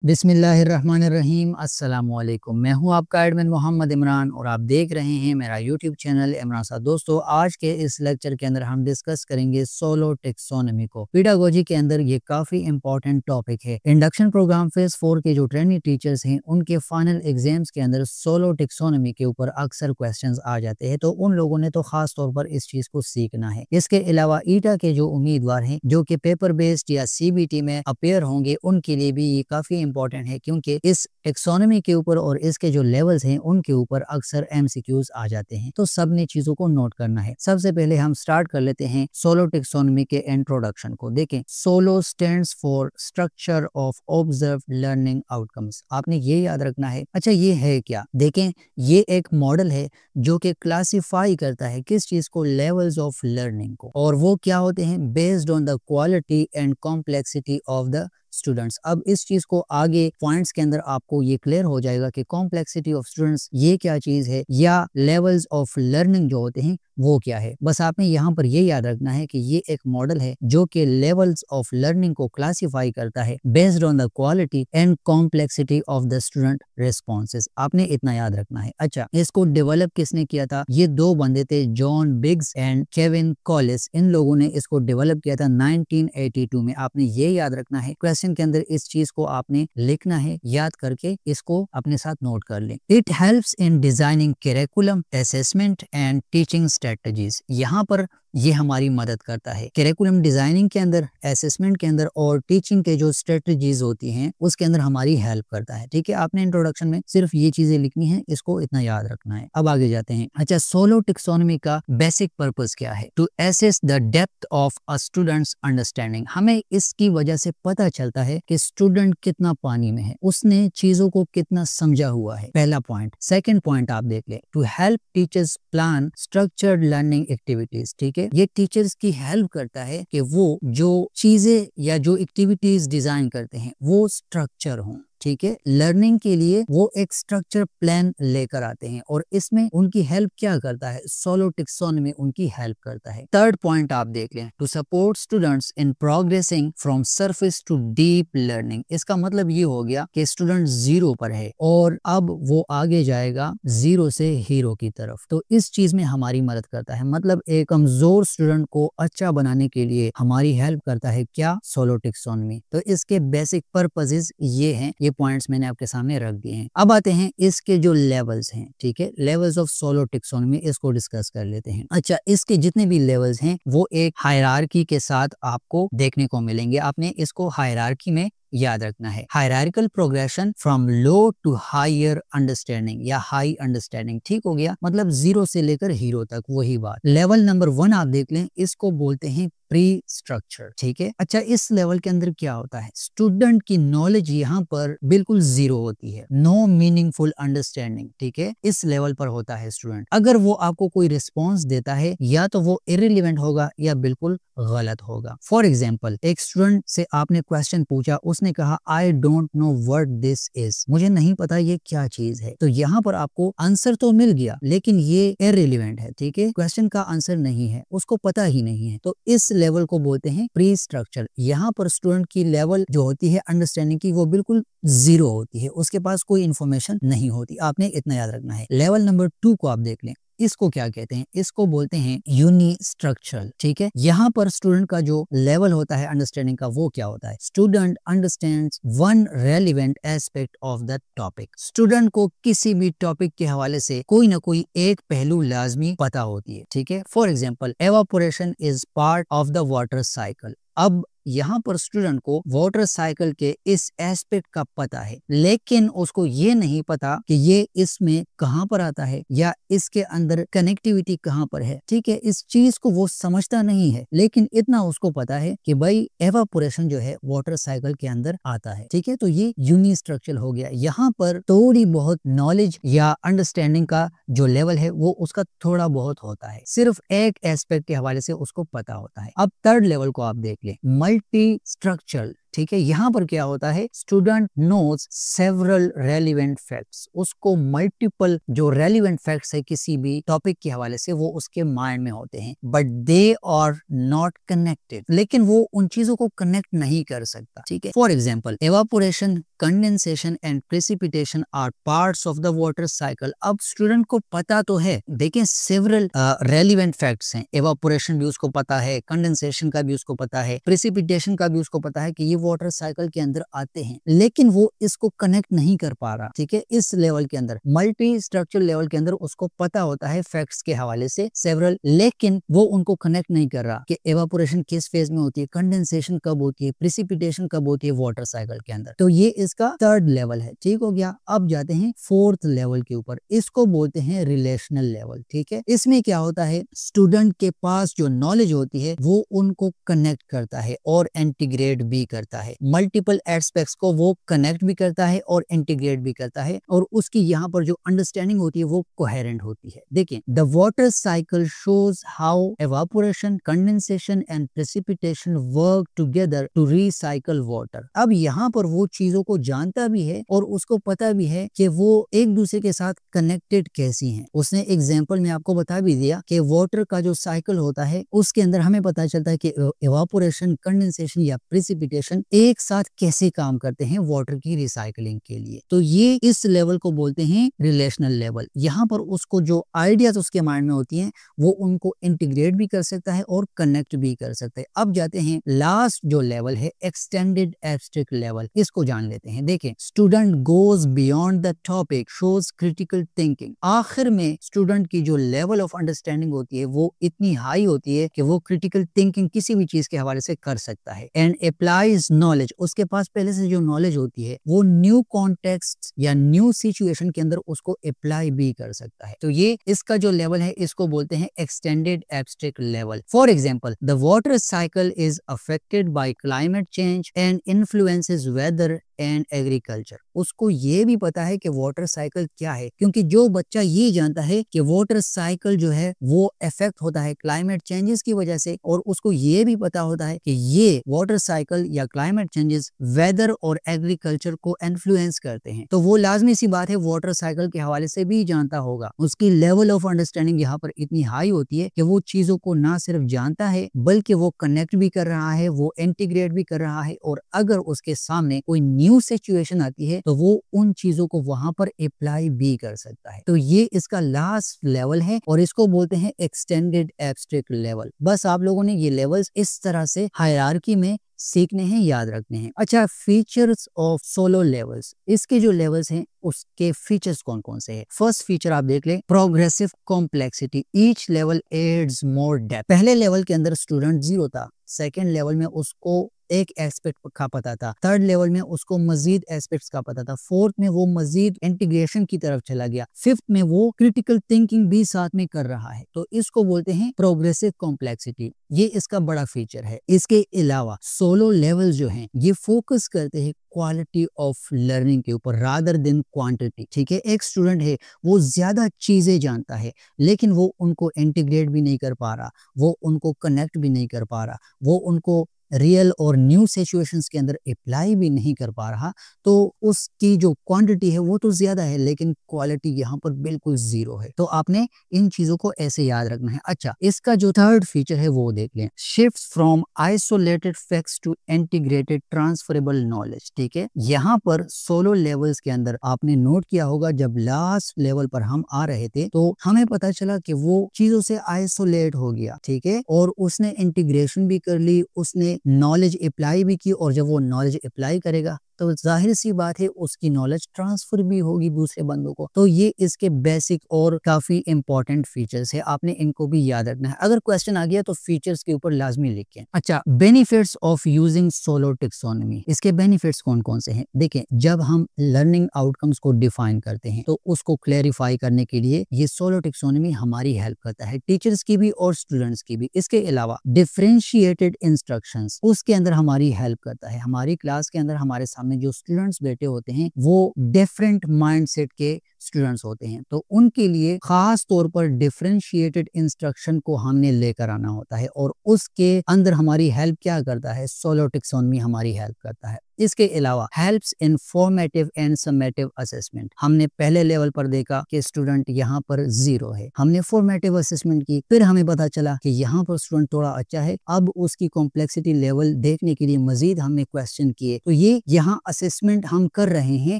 बिस्मिल्लाहिर्रहमानिर्रहीम अस्सलामुअलैकुम। मैं हूं आपका एडमिन मोहम्मद इमरान और आप देख रहे हैं मेरा यूट्यूब चैनल इमरान साहब। दोस्तों, आज के इस लेक्चर के अंदर हम डिस्कस करेंगे सोलो टेक्सोनॉमी को। पेडागोजी के अंदर ये काफी इंपॉर्टेंट टॉपिक है। इंडक्शन प्रोग्राम फेज 4 के जो ट्रेनिंग टीचर्स हैं उनके फाइनल एग्जाम्स के अंदर सोलो टेक्सोनॉमी के ऊपर अक्सर क्वेश्चन आ जाते हैं, तो उन लोगों ने तो खास तौर पर इस चीज को सीखना है। इसके अलावा ईटा के जो उम्मीदवार हैं जो कि पेपर बेस्ड या CBT में अपेयर होंगे, उनके लिए भी ये काफी इंपॉर्टेंट है, क्योंकि इस टेक्सोनॉमी के ऊपर और इसके जो लेवल्स हैं उनके ऊपर अक्सर MCQs आ जाते हैं। तो सब ने चीजों को नोट करना है। सबसे पहले हम स्टार्ट कर लेते हैं सोलो टेक्सोनॉमी के इंट्रोडक्शन को। देखें, solo stands for structure of observe learning outcomes. आपने ये याद रखना है। अच्छा, ये है क्या? देखें, ये एक मॉडल है जो कि क्लासिफाई करता है किस चीज को, लेवल्स ऑफ लर्निंग को, और वो क्या होते हैं? Based on the quality and complexity of the students. अब इस चीज को आगे पॉइंट्स के अंदर आपको ये क्लियर हो जाएगा कि कॉम्प्लेक्सिटी ऑफ स्टूडेंट्स ये क्या चीज है, या लेवल्स ऑफ लर्निंग जो होते हैं वो क्या है। बस आपने यहाँ पर ये याद रखना है कि ये एक मॉडल है जो कि लेवल्स ऑफ लर्निंग को क्लासिफाई करता है based on the quality and complexity of the student responses. आपने इतना याद रखना है। अच्छा, इसको डेवलप किसने किया था? ये दो बंदे थे, जॉन बिग्स एंड केविन कॉलिस। इन लोगों ने इसको डेवलप किया था 1982 में। आपने ये याद रखना है। क्वेश्चन के अंदर इस चीज को आपने लिखना है, याद करके इसको अपने साथ नोट कर लें। It helps in designing curriculum, assessment and teaching strategies. यहाँ पर ये हमारी मदद करता है करिकुलम डिजाइनिंग के अंदर, असेसमेंट के अंदर और टीचिंग के जो स्ट्रेटजीज होती हैं उसके अंदर हमारी हेल्प करता है। ठीक है, आपने इंट्रोडक्शन में सिर्फ ये चीजें लिखनी है, इसको इतना याद रखना है। अब आगे जाते हैं। अच्छा, सोलो टेक्सोनॉमी का बेसिक पर्पस क्या है? To assess the depth of a student's understanding. हमें इसकी वजह से पता चलता है कि स्टूडेंट कितना पानी में है, उसने चीजों को कितना समझा हुआ है। पहला पॉइंट। सेकंड पॉइंट आप देख ले, to help teachers plan structured learning activities. ठीक है, ये टीचर्स की हेल्प करता है कि वो जो चीजें या जो एक्टिविटीज डिजाइन करते हैं वो स्ट्रक्चर हों। ठीक है, लर्निंग के लिए वो एक स्ट्रक्चर प्लान लेकर आते हैं, और इसमें उनकी हेल्प क्या करता है? सोलो टेक्सोनॉमी उनकी हेल्प करता है। थर्ड पॉइंट आप देख लें, to support students in progressing from surface to deep learning. इसका मतलब ये हो गया कि स्टूडेंट 0 पर है और अब वो आगे जाएगा 0 से हीरो की तरफ। तो इस चीज में हमारी मदद करता है। मतलब एक कमजोर स्टूडेंट को अच्छा बनाने के लिए हमारी हेल्प करता है क्या? Solo taxonomy. तो इसके बेसिक पर्पसेस ये हैं। ये पॉइंट्स मैंने आपके सामने रख दिए हैं। अब आते हैं इसके जो लेवल्स हैं। ठीक है, लेवल्स ऑफ सोलो टेक्सोनॉमी, इसको डिस्कस कर लेते हैं। अच्छा, इसके जितने भी लेवल्स हैं वो एक हायरार्की के साथ आपको देखने को मिलेंगे। आपने इसको हायरार्की में याद रखना है। Hierarchical progression from low to higher understanding या हाई अंडरस्टैंडिंग। ठीक हो गया, मतलब 0 से लेकर हीरो तक, वही बात। लेवल नंबर 1 आप देख लें, इसको बोलते हैं प्री स्ट्रक्चर। ठीक है, अच्छा, इस लेवल के अंदर क्या होता है? स्टूडेंट की नॉलेज यहाँ पर बिल्कुल 0 होती है, नो मीनिंगफुल अंडरस्टैंडिंग। ठीक है, इस लेवल पर होता है स्टूडेंट। अगर वो आपको कोई रिस्पॉन्स देता है या तो वो इररिलेवेंट होगा या बिल्कुल गलत होगा। फॉर एग्जाम्पल, एक स्टूडेंट से आपने क्वेश्चन पूछा, उसने कहा I don't know what this is, मुझे नहीं पता ये क्या चीज है। तो यहाँ पर आपको आंसर तो मिल गया लेकिन ये इररिलेवेंट है। ठीक है, क्वेश्चन का आंसर नहीं है, उसको पता ही नहीं है। तो इस लेवल को बोलते हैं प्री स्ट्रक्चर। यहाँ पर स्टूडेंट की लेवल जो होती है अंडरस्टैंडिंग की, वो बिल्कुल 0 होती है, उसके पास कोई इंफॉर्मेशन नहीं होती। आपने इतना याद रखना है। लेवल नंबर 2 को आप देख लें, इसको क्या कहते हैं? इसको बोलते हैं यूनि स्ट्रक्चरल। ठीक है, यहाँ पर स्टूडेंट का जो लेवल होता है अंडरस्टैंडिंग का, वो क्या होता है? Student understands one relevant aspect of the topic. Student को किसी भी टॉपिक के हवाले से कोई ना कोई एक पहलू लाजमी पता होती है। ठीक है, for example, evaporation is part of the water cycle. अब यहाँ पर स्टूडेंट को वाटर साइकिल के इस एस्पेक्ट का पता है, लेकिन उसको ये नहीं पता कि ये इसमें कहाँ पर आता है या इसके अंदर कनेक्टिविटी कहाँ पर है। ठीक है, इस चीज को वो समझता नहीं है, लेकिन इतना उसको पता है कि भाई एवापोरेशन जो है वाटर साइकिल के अंदर आता है। ठीक है, तो ये यूनि स्ट्रक्चर हो गया। यहाँ पर थोड़ी बहुत नॉलेज या अंडरस्टैंडिंग का जो लेवल है वो उसका थोड़ा बहुत होता है, सिर्फ एक एस्पेक्ट के हवाले से उसको पता होता है। अब थर्ड लेवल को आप देख ले, मल्टी स्ट्रक्चरल। ठीक है, यहाँ पर क्या होता है, student knows several relevant facts, उसको मल्टीपल जो रेलिवेंट फैक्ट्स है किसी भी टॉपिक के हवाले से वो उसके माइंड में होते हैं, but they are not connected, लेकिन वो उन चीजों को कनेक्ट नहीं कर सकता। ठीक है, for example evaporation, condensation and precipitation are parts of the water cycle. अब स्टूडेंट को पता तो है, देखें सेवरल रेलिवेंट फैक्ट्स हैं, एवापोरेशन भी उसको पता है, कंडेंसेशन का भी उसको पता है, प्रेसिपिटेशन का भी उसको पता है कि ये वाटर साइकिल के अंदर आते हैं, लेकिन वो इसको कनेक्ट नहीं कर पा रहा। ठीक है, इस लेवल के अंदर, मल्टी स्ट्रक्चर लेवल के अंदर उसको पता होता है फैक्ट्स के हवाले से सेवरल, लेकिन वो उनको कनेक्ट नहीं कर रहा कि एवापोरेशन किस फेज में होती है, कंडेंसेशन कब होती है, प्रेसिपिटेशन कब होती है वाटर साइकिल के अंदर। तो ये इसका थर्ड लेवल है। ठीक हो गया, अब जाते हैं फोर्थ लेवल के ऊपर, इसको बोलते हैं रिलेशनल लेवल। ठीक है, इसमें क्या होता है, स्टूडेंट के पास जो नॉलेज होती है वो उनको कनेक्ट करता है और इंटीग्रेट भी करता है, मल्टीपल एस्पेक्ट्स को वो कनेक्ट भी करता है और इंटीग्रेट भी करता है, और उसकी यहाँ पर जो अंडरस्टैंडिंग होती है वो कोहेरेंट होती है। देखिए, the water cycle shows how evaporation, condensation and precipitation work together to recycle water. अब यहाँ पर वो चीजों को जानता भी है और उसको पता भी है कि वो एक दूसरे के साथ कनेक्टेड कैसी हैं। उसने एग्जांपल में आपको बता भी दिया कि वाटर का जो साइकिल होता है उसके अंदर हमें पता चलता है कि एवापोरेशन, कंडेंसेशन या प्रेसिपिटेशन एक साथ कैसे काम करते हैं वाटर की रिसाइकलिंग के लिए। तो ये इस लेवल को बोलते हैं रिलेशनल लेवल। यहाँ पर उसको जो आइडियाज उसके माइंड में होती हैं वो उनको इंटीग्रेट भी कर सकता है और कनेक्ट भी कर सकता है। अब जाते हैं लास्ट जो लेवल है, एक्सटेंडेड एब्स्ट्रैक्ट लेवल, इसको जान लेते हैं। देखें, student goes beyond the topic, shows critical thinking. आखिर में स्टूडेंट की जो लेवल ऑफ अंडरस्टैंडिंग होती है वो इतनी हाई होती है कि वो क्रिटिकल थिंकिंग किसी भी चीज के हवाले से कर सकता है। एंड अप्लाइज नॉलेज, उसके पास पहले से जो नॉलेज होती है वो न्यू कॉन्टेक्स्ट या न्यू सिचुएशन के अंदर उसको अप्लाई भी कर सकता है। तो ये इसका जो लेवल है इसको बोलते हैं extended abstract level. For example, the water cycle is affected by climate change and influences weather and agriculture. उसको ये भी पता है कि वाटर साइकिल क्या है, क्योंकि जो बच्चा ये जानता है कि वाटर साइकिल जो है वो इफेक्ट होता है क्लाइमेट चेंजेस की वजह से, और उसको ये भी पता होता है कि ये वाटर साइकिल या क्लाइमेट चेंजेस वेदर और एग्रीकल्चर को इन्फ्लुएंस करते हैं, तो वो लाजमी सी बात है वाटर साइकिल के हवाले से भी जानता होगा। उसकी लेवल ऑफ अंडरस्टैंडिंग यहाँ पर इतनी हाई होती है कि वो चीजों को ना सिर्फ जानता है बल्कि वो कनेक्ट भी कर रहा है, वो इंटीग्रेट भी कर रहा है, और अगर उसके सामने कोई न्यू सिचुएशन आती है तो वो उन चीजों को वहां पर अप्लाई भी कर सकता है। तो ये इसका लास्ट लेवल है और इसको बोलते हैं एक्सटेंडेड एब्स्ट्रैक्ट लेवल। बस आप लोगों ने ये लेवल्स इस तरह से हायरार्की में सीखने हैं, याद रखने हैं। अच्छा, फीचर्स ऑफ सोलो लेवल्स, इसके जो लेवल्स हैं उसके फीचर्स कौन कौन से हैं। फर्स्ट फीचर आप देख लें, progressive complexity, each level adds more depth. पहले लेवल के अंदर स्टूडेंट 0 था, सेकेंड लेवल में उसको एक एस्पेक्ट का पता था, थर्ड लेवल में उसको मजीद एस्पेक्ट्स का पता था, फोर्थ में वो मजीद इंटीग्रेशन की तरफ चला गया, फिफ्थ में वो क्रिटिकल थिंकिंग भी साथ में कर रहा है। तो इसको बोलते हैं प्रोग्रेसिव कॉम्प्लेक्सिटी, ये इसका बड़ा फीचर है। इसके अलावा सोलो लेवल जो हैं ये फोकस करते हैं क्वालिटी ऑफ लर्निंग के ऊपर रादर देन क्वांटिटी। ठीक है, एक स्टूडेंट है वो ज्यादा चीजें जानता है लेकिन वो उनको इंटीग्रेट भी नहीं कर पा रहा, वो उनको कनेक्ट भी नहीं कर पा रहा, वो उनको रियल और न्यू सिचुएशंस के अंदर अप्लाई भी नहीं कर पा रहा, तो उसकी जो क्वांटिटी है वो तो ज्यादा है लेकिन क्वालिटी यहाँ पर बिल्कुल 0 है। तो आपने इन चीजों को ऐसे याद रखना है। अच्छा, इसका जो थर्ड फीचर है वो देख लें, shift from isolated facts to integrated transferable knowledge. ठीक है, यहाँ पर सोलो लेवल्स के अंदर आपने नोट किया होगा जब लास्ट लेवल पर हम आ रहे थे तो हमें पता चला कि वो चीजों से आइसोलेट हो गया। ठीक है, और उसने इंटीग्रेशन भी कर ली, उसने नॉलेज अप्लाई भी की, और जब वो नॉलेज अप्लाई करेगा तो जाहिर सी बात है उसकी नॉलेज ट्रांसफर भी होगी दूसरे बंदों को। तो ये इसके बेसिक और काफी इंपॉर्टेंट फीचर्स है, आपने इनको भी याद रखना है। अगर क्वेश्चन आ गया तो फीचर्स के ऊपर लाजमी लिखें। अच्छा, benefits of using solo taxonomy, इसके बेनिफिट्स कौन कौन से हैं। देखें, जब हम लर्निंग आउटकम्स को डिफाइन करते हैं तो उसको क्लैरिफाई करने के लिए ये सोलो टेक्सोनॉमी हमारी हेल्प करता है, टीचर्स की भी और स्टूडेंट्स की भी। इसके अलावा डिफरेंशिएटेड इंस्ट्रक्शंस, उसके अंदर हमारी हेल्प करता है। हमारी क्लास के अंदर हमारे सामने जो स्टूडेंट्स बैठे होते हैं वो डिफरेंट माइंडसेट के स्टूडेंट्स होते हैं, तो उनके लिए खास तौर पर डिफरेंशिएटेड इंस्ट्रक्शन को हमने लेकर आना होता है और उसके अंदर हमारी हेल्प क्या करता है, सोलो टेक्सोनॉमी हमारी हेल्प करता है। इसके अलावा helps in formative and summative assessment. हमने पहले लेवल पर देखा कि स्टूडेंट यहाँ पर 0 है, हमने फॉर्मेटिव असेसमेंट की, फिर हमें पता चला कि यहाँ पर स्टूडेंट थोड़ा अच्छा है, अब उसकी कॉम्प्लेक्सिटी लेवल देखने के लिए मजीद हमने क्वेश्चन किए, तो ये यहाँ असेसमेंट हम कर रहे हैं।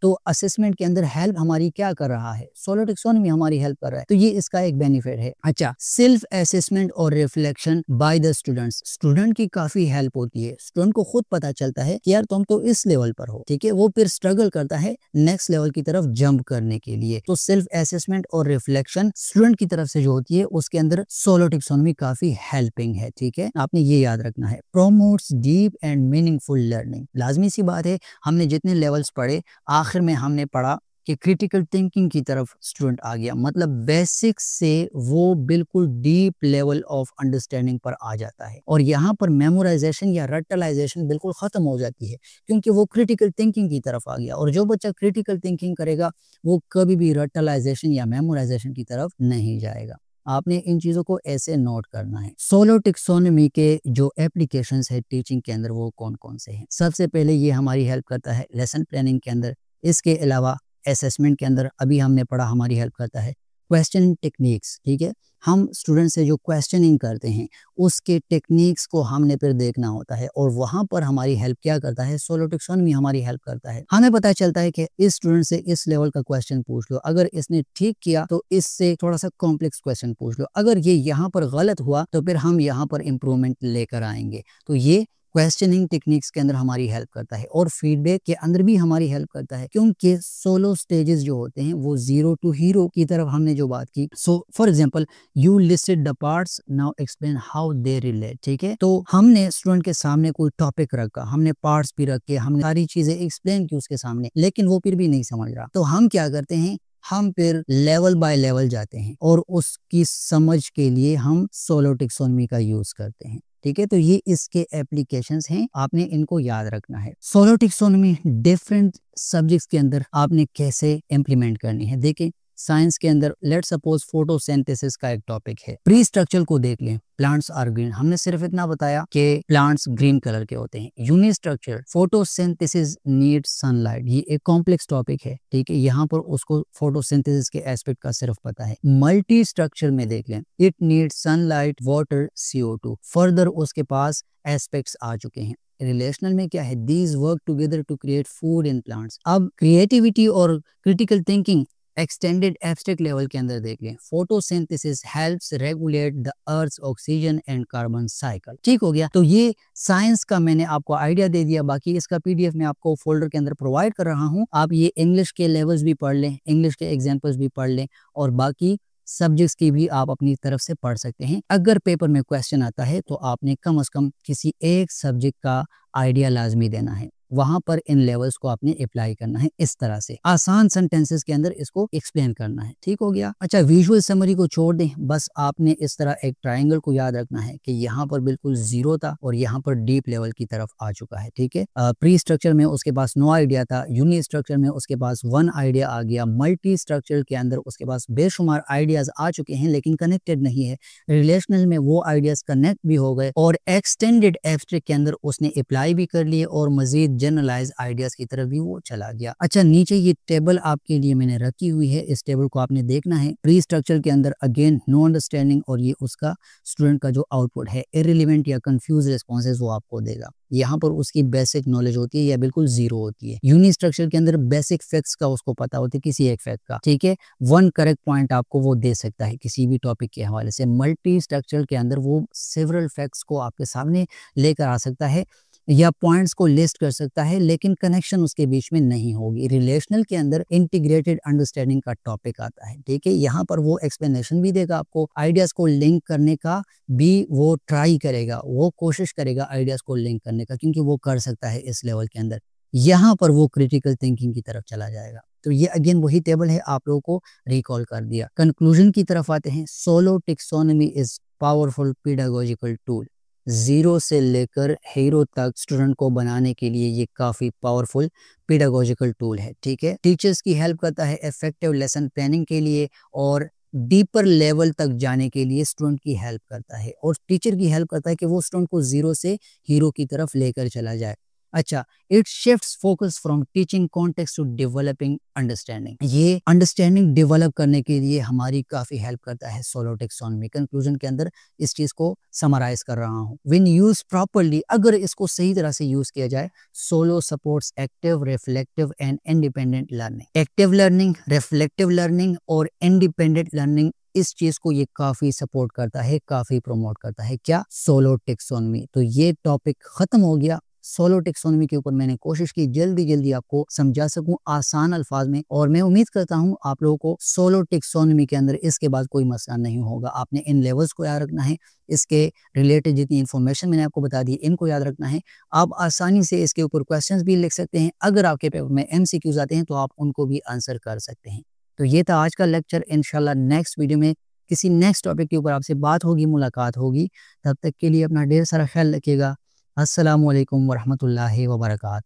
तो असेसमेंट के अंदर हेल्प हमारी क्या कर रहा है, सोलो टेक्सोनॉमी हमारी हेल्प कर रहा है, तो ये इसका एक बेनिफिट है। अच्छा, सेल्फ असेसमेंट और reflection by the students. Student की काफी हेल्प होती है, स्टूडेंट को खुद पता चलता है कि यार तुम तो इस लेवल पर हो, ठीक है, वो फिर स्ट्रगल करता है नेक्स्ट लेवल की तरफ जंप करने के लिए। तो सेल्फ असेसमेंट और रिफ्लेक्शन स्टूडेंट की तरफ से जो होती है उसके अंदर सोलो टेक्सोनॉमी काफी हेल्पिंग है, ठीक है, आपने ये याद रखना है। Promotes deep and meaningful learning. लाजमी सी बात है, हमने जितने लेवल्स पढ़े आखिर में हमने पढ़ा कि क्रिटिकल थिंकिंग की तरफ स्टूडेंट आ गया, मतलब बेसिक से वो बिल्कुल डीप लेवल ऑफ अंडरस्टैंडिंग पर आ जाता है और यहाँ पर मेमोराइजेशन या रटलाइजेशन बिल्कुल खत्म हो जाती है क्योंकि वो क्रिटिकल थिंकिंग की तरफ आ गया। और जो बच्चा क्रिटिकल थिंकिंग करेगा वो कभी भी रटलाइजेशन या मेमोराइजेशन की तरफ नहीं जाएगा। आपने इन चीज़ों को ऐसे नोट करना है। सोलो टेक्सोनॉमी के जो एप्लीकेशंस है टीचिंग के अंदर वो कौन कौन से हैं? सबसे पहले ये हमारी हेल्प करता है लेसन प्लानिंग के अंदर, इसके अलावा असेसमेंट के अंदर अभी हमने पढ़ा हमारी हेल्प करता है क्वेश्चनिंग टेक्निक्स, ठीक है, हम स्टूडेंट से जो क्वेश्चनिंग करते हैं उसके टेक्निक्स को हमने फिर देखना होता है और वहां पर हमारी हेल्प क्या करता है, सोलो टेक्सोनॉमी हमारी हेल्प करता है। हमें पता चलता है कि इस स्टूडेंट से इस लेवल का क्वेश्चन पूछ लो, अगर इसने ठीक किया तो इससे थोड़ा सा कॉम्प्लेक्स क्वेश्चन पूछ लो, अगर ये यहाँ पर गलत हुआ तो फिर हम यहाँ पर इम्प्रूवमेंट लेकर आएंगे। तो ये क्वेश्चनिंग टेक्निक्स के अंदर हमारी हेल्प करता है और फीडबैक के अंदर भी हमारी हेल्प करता है क्योंकि सोलो स्टेजेस जो होते हैं वो 0 to हीरो की तरफ हमने जो बात की। So for example you listed the parts, now explain how they relate, ठीक है, तो हमने स्टूडेंट के सामने कोई टॉपिक रखा, हमने पार्ट्स भी रखे, हमने सारी चीजें एक्सप्लेन की उसके सामने, लेकिन वो फिर भी नहीं समझ रहा, तो हम क्या करते हैं, हम फिर लेवल बाय लेवल जाते हैं और उसकी समझ के लिए हम सोलो टेक्सोनॉमी का यूज करते हैं, ठीक है। तो ये इसके एप्लीकेशंस हैं, आपने इनको याद रखना है। सोलो टेक्सोनॉमी डिफरेंट सब्जेक्ट्स के अंदर आपने कैसे इम्प्लीमेंट करनी है, देखें साइंस के अंदर लेट सपोज फोटोसिंथेसिस का एक टॉपिक है, प्री स्ट्रक्चर को देख लें, प्लांट्स आर ग्रीन, हमने सिर्फ इतना बताया कि प्लांट्स ग्रीन कलर के होते हैं। Unistructural, photosynthesis need sunlight, ये एक कॉम्प्लेक्स टॉपिक है, ठीक है, यहाँ पर उसको फोटोसिंथेसिस के एस्पेक्ट का सिर्फ पता है। मल्टी स्ट्रक्चर में देख लें, it need sunlight, water, CO2, further उसके पास एस्पेक्ट्स आ चुके हैं। रिलेशनल में क्या है, these work together to create food in plants. अब क्रिएटिविटी और critical thinking extended abstract level के अंदर देख लें, photosynthesis helps regulate the earth oxygen and carbon cycle, ठीक हो गया। तो ये साइंस का मैंने आपको आइडिया दे दिया, बाकी इसका PDF मैं आपको फोल्डर के अंदर प्रोवाइड कर रहा हूँ, आप ये इंग्लिश के लेवल्स भी पढ़ लें, इंग्लिश के एग्जाम्पल्स भी पढ़ लें और बाकी सब्जेक्ट्स की भी आप अपनी तरफ से पढ़ सकते हैं। अगर पेपर में क्वेश्चन आता है तो आपने कम से कम किसी एक सब्जेक्ट का आइडिया लाजमी देना है, वहां पर इन लेवल्स को आपने अप्लाई करना है, इस तरह से आसान सेंटेंसेस के अंदर इसको एक्सप्लेन करना है, ठीक हो गया। अच्छा, विजुअल समरी को छोड़ दें, बस आपने इस तरह एक ट्रायंगल को याद रखना है कि यहाँ पर बिल्कुल 0 था और यहाँ पर डीप लेवल की तरफ आ चुका है, ठीक है। प्री स्ट्रक्चर में उसके पास नो आइडिया था, यूनि स्ट्रक्चर में उसके पास 1 आइडिया आ गया, मल्टी स्ट्रक्चर के अंदर उसके पास बेशुमार आइडियाज आ चुके हैं लेकिन कनेक्टेड नहीं है, रिलेशनल में वो आइडियाज कनेक्ट भी हो गए और एक्सटेंडेड एब्स्ट्रैक्ट के अंदर उसने अप्लाई भी कर लिए और मजीद जनरलाइज आइडियाज की तरफ भी वो चला गया। अच्छा, नीचे ये टेबल आपके लिए मैंने रखी हुई है, इस टेबल को आपने देखना है। प्री स्ट्रक्चर के अंदर अगेन नो अंडरस्टैंडिंग और ये उसका स्टूडेंट का जो आउटपुट है इररिलेवेंट या कंफ्यूज रिस्पॉन्सेज वो आपको देगा, यहाँ पर उसकी बेसिक नॉलेज होती है या बिल्कुल 0 होती है। यूनि स्ट्रक्चर के अंदर बेसिक फैक्ट्स का उसको पता होती है, किसी एक फैक्ट का, ठीक है, 1 करेक्ट पॉइंट आपको वो दे सकता है किसी भी टॉपिक के हवाले से। मल्टी स्ट्रक्चर के अंदर वो सेवरल फैक्ट्स को आपके सामने लेकर आ सकता है या पॉइंट्स को लिस्ट कर सकता है लेकिन कनेक्शन उसके बीच में नहीं होगी। रिलेशनल के अंदर इंटीग्रेटेड अंडरस्टैंडिंग का टॉपिक आता है, ठीक है, यहाँ पर वो एक्सप्लेनेशन भी देगा आपको, आइडियाज को लिंक करने का भी वो ट्राई करेगा, वो कोशिश करेगा आइडियाज को लिंक करने का क्योंकि वो कर सकता है इस लेवल के अंदर। यहाँ पर वो क्रिटिकल थिंकिंग की तरफ चला जाएगा। तो ये अगेन वही टेबल है, आप लोगों को रिकॉल कर दिया। कंक्लूजन की तरफ आते हैं। Solo taxonomy is powerful pedagogical tool, zero से लेकर हीरो तक स्टूडेंट को बनाने के लिए ये काफ़ी पावरफुल पेडागोजिकल टूल है। ठीक है, टीचर्स की हेल्प करता है इफेक्टिव लेसन प्लानिंग के लिए और डीपर लेवल तक जाने के लिए स्टूडेंट की हेल्प करता है, और टीचर की हेल्प करता है कि वो स्टूडेंट को जीरो से हीरो की तरफ लेकर चला जाए। अच्छा, it shifts focus from teaching context to developing understanding. ये अंडरस्टैंडिंग डेवलप करने के लिए हमारी काफ़ी हेल्प करता है सोलो टेक्सोनॉमी। कंक्लूजन के अंदर इस चीज़ को समराइज कर रहा हूँ। व्हेन यूज प्रॉपरली, अगर इसको सही तरह से यूज किया जाए, solo supports active, reflective and independent learning. Active learning, reflective learning और इंडिपेंडेंट लर्निंग, इस चीज को ये काफी सपोर्ट करता है, काफी प्रमोट करता है। क्या? Solo taxonomy. तो ये टॉपिक खत्म हो गया। सोलो टेक्सोनॉमी के ऊपर मैंने कोशिश की जल्दी जल्दी आपको समझा सकूं आसान अल्फाज में, और मैं उम्मीद करता हूं आप लोगों को सोलो टेक्सोनॉमी के अंदर इसके बाद कोई मसला नहीं होगा। आपने इन लेवल्स को याद रखना है, इसके रिलेटेड जितनी इन्फॉर्मेशन मैंने आपको बता दी इनको याद रखना है। आप आसानी से इसके ऊपर क्वेश्चंस भी लिख सकते हैं। अगर आपके पेपर में MCQs आते हैं तो आप उनको भी आंसर कर सकते हैं। तो ये था आज का लेक्चर। इंशाल्लाह नेक्स्ट वीडियो में किसी नेक्स्ट टॉपिक के ऊपर आपसे बात होगी, मुलाकात होगी। तब तक के लिए अपना ढेर सारा ख्याल रखिएगा। अस्सलामु अलैकुम वरहमतुल्लाहि वबरकात।